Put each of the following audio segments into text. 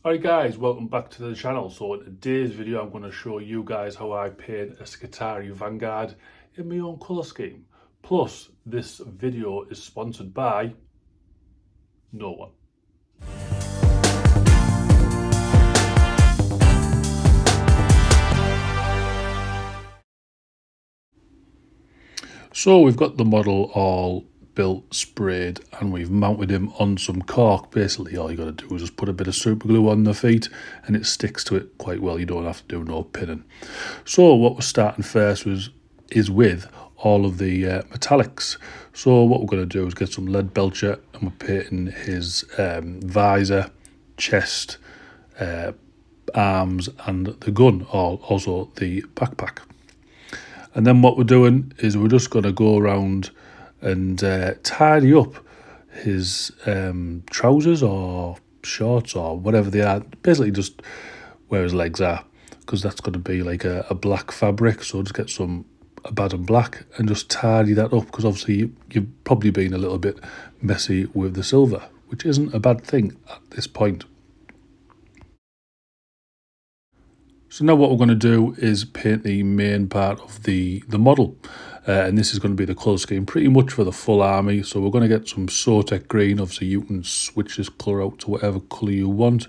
Alright guys, welcome back to the channel. So in today's video I'm going to show you guys how I paint a Skitari Vanguard in my own colour scheme. Plus this video is sponsored by no one. So we've got the model all built, sprayed, and we've mounted him on some cork. Basically all you got to do is just put a bit of super glue on the feet and it sticks to it quite well. You don't have to do no pinning. So what we're starting first is with all of the metallics. So what we're going to do is get some lead belcher and we're painting his visor, chest, arms and the gun, also the backpack. And then what we're doing is we're just going to go around and tidy up his trousers or shorts or whatever they are. Basically just where his legs are, because that's going to be like a black fabric. So just get a bad and black and just tidy that up, because obviously you've probably been a little bit messy with the silver, which isn't a bad thing at this point. So now what we're going to do is paint the main part of the model. And this is going to be the colour scheme pretty much for the full army. So we're going to get some Sotec green. Obviously you can switch this colour out to whatever colour you want.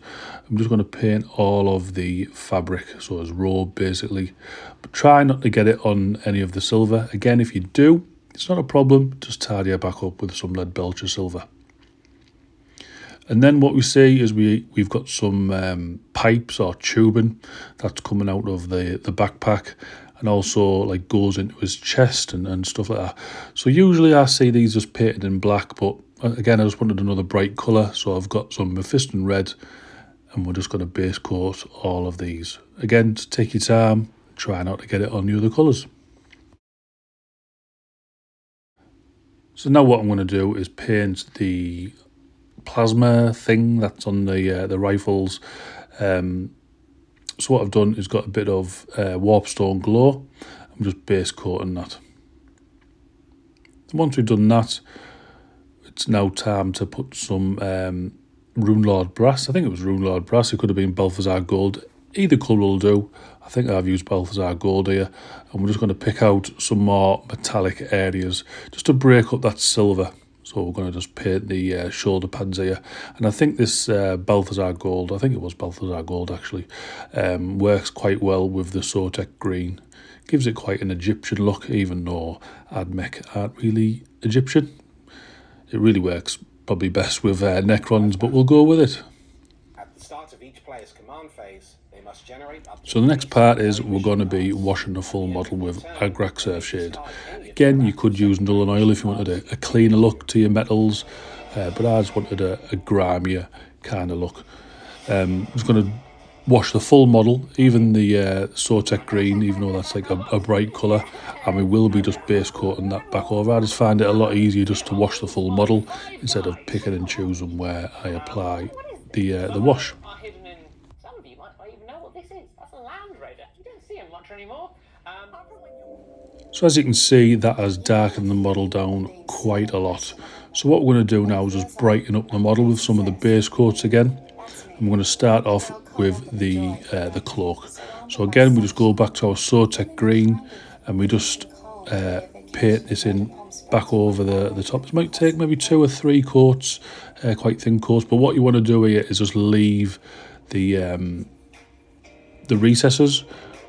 I'm just going to paint all of the fabric, so as robe basically. But try not to get it on any of the silver. Again, if you do, it's not a problem. Just tidy it back up with some lead belcher silver. And then what we see is we've got some pipes or tubing that's coming out of the backpack, and also like goes into his chest and stuff like that. So usually I see these just painted in black, but again I just wanted another bright colour, so I've got some Mephiston red and we're just going to base coat all of these. Again, just take your time, try not to get it on the other colours. So now what I'm going to do is paint the plasma thing that's on the rifles. So what I've done is got a bit of warpstone glow. I'm just base coating that. Once we've done that, it's now time to put some Rune Lord brass. I think it was Rune Lord brass. It could have been Balthazar gold. Either colour will do. I think I've used Balthazar gold here, and we're just going to pick out some more metallic areas just to break up that silver. So we're going to just paint the shoulder pads here. And I think this Balthazar gold, I think it was Balthazar gold actually, works quite well with the Sotec green. Gives it quite an Egyptian look, even though Admech aren't really Egyptian. It really works probably best with Necrons, but we'll go with it. At the start of each player's command phase, they must generate up to So the next part is we're going to be washing the full model with Agrak Surfshade. Again, you could use Null and Oil if you wanted a cleaner look to your metals, but I just wanted a grimier kind of look. I'm just going to wash the full model, even the Sotec green, even though that's like a bright colour, and we will be just base coating that back over. I just find it a lot easier just to wash the full model instead of picking and choosing where I apply the wash. Some of you might not even know what this is. That's a Land Raider. You don't see them much anymore. So as you can see, that has darkened the model down quite a lot. So what we're going to do now is just brighten up the model with some of the base coats again. And we're going to start off with the cloak. So again, we just go back to our Sotec green and we just paint this in back over the top. This might take maybe 2 or 3 coats, quite thin coats. But what you want to do here is just leave the recesses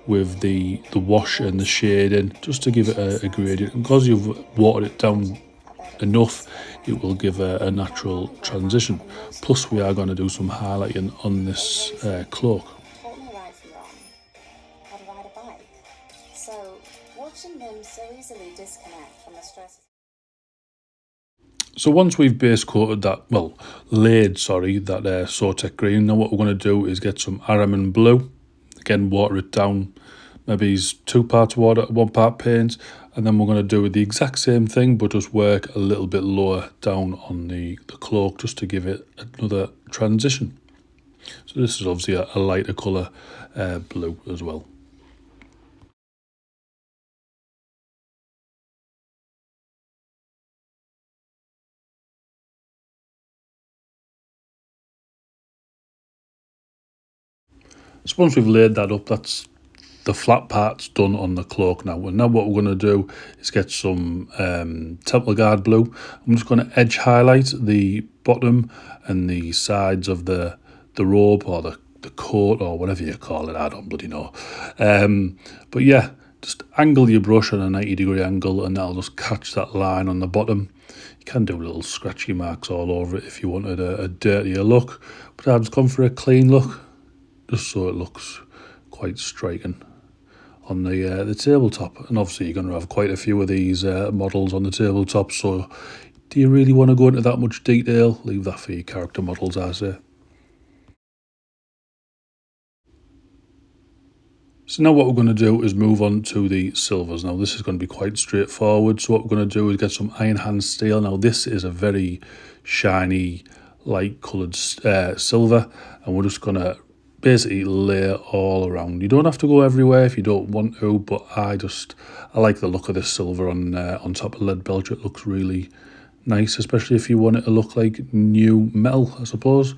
with the wash and the shading, just to give it a gradient. And because you've watered it down enough, it will give a natural transition. Plus we are going to do some highlighting on this cloak. Taught me right from wrong, how to ride a bike. So watching them so easily disconnect from the stress. So once we've base coated that, well, laid, sorry, that Sotec green, now what we're going to do is get some Araman blue. Again, water it down, maybe 2 parts water, 1 part paint, and then we're going to do the exact same thing, but just work a little bit lower down on the cloak, just to give it another transition. So this is obviously a lighter colour blue as well. So once we've laid that up, that's the flat part's done on the cloak now. And now what we're going to do is get some Temple Guard blue. I'm just going to edge highlight the bottom and the sides of the robe or the coat or whatever you call it. I don't bloody know. But yeah, just angle your brush at a 90-degree angle and that'll just catch that line on the bottom. You can do little scratchy marks all over it if you wanted a dirtier look. But I've just gone for a clean look, just so it looks quite striking on the tabletop. And obviously you're going to have quite a few of these models on the tabletop, so do you really want to go into that much detail? Leave that for your character models, I say. So now what we're going to do is move on to the silvers. Now this is going to be quite straightforward. So what we're going to do is get some iron hand steel. Now this is a very shiny, light coloured silver, and we're just going to basically lay all around. You don't have to go everywhere if you don't want to, but I like the look of this silver on top of lead belcher. It looks really nice, especially if you want it to look like new metal, I suppose.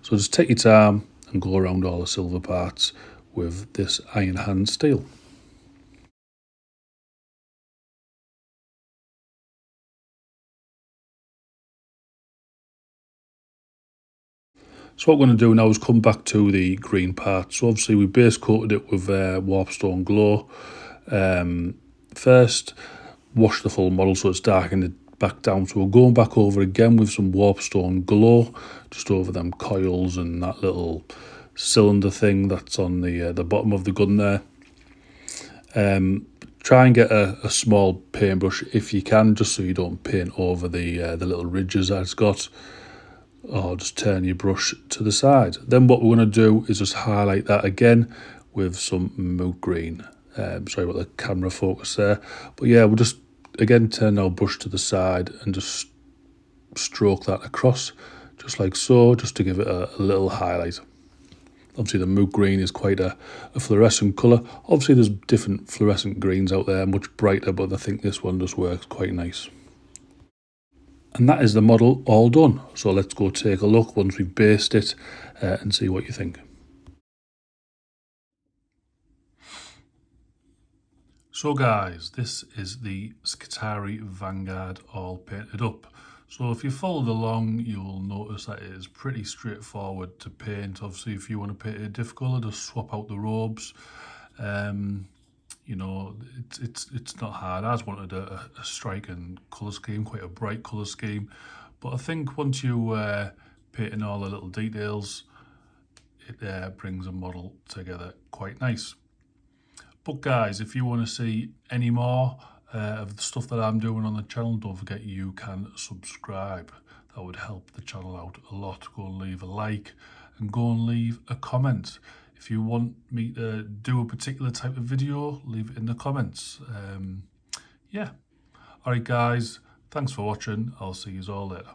So just take your time and go around all the silver parts with this iron hand steel. So what we're going to do now is come back to the green part. So obviously we base coated it with Warpstone Glow. First, wash the full model so it's darkened it back down. So we're going back over again with some Warpstone Glow, just over them coils and that little cylinder thing that's on the bottom of the gun there. Try and get a small paintbrush if you can, just so you don't paint over the little ridges that it's got, or just turn your brush to the side. Then what we're going to do is just highlight that again with some moot green. Sorry about the camera focus there, but yeah, we'll just again turn our brush to the side and just stroke that across, just like so, just to give it a little highlight. Obviously the moot green is quite a fluorescent colour. Obviously there's different fluorescent greens out there, much brighter, but I think this one just works quite nice. And that is the model all done. So let's go take a look once we've based it and see what you think. So guys, this is the Skitarii Vanguard all painted up. So if you followed along, you'll notice that it is pretty straightforward to paint. Obviously, if you want to paint it a different colour, just swap out the robes. You know, it's not hard. I just wanted a striking colour scheme, quite a bright colour scheme. But I think once you paint in all the little details, it brings a model together quite nice. But guys, if you want to see any more of the stuff that I'm doing on the channel, don't forget you can subscribe. That would help the channel out a lot. Go and leave a like and go and leave a comment. If you want me to do a particular type of video, leave it in the comments. Yeah. All right, guys. Thanks for watching. I'll see you all later.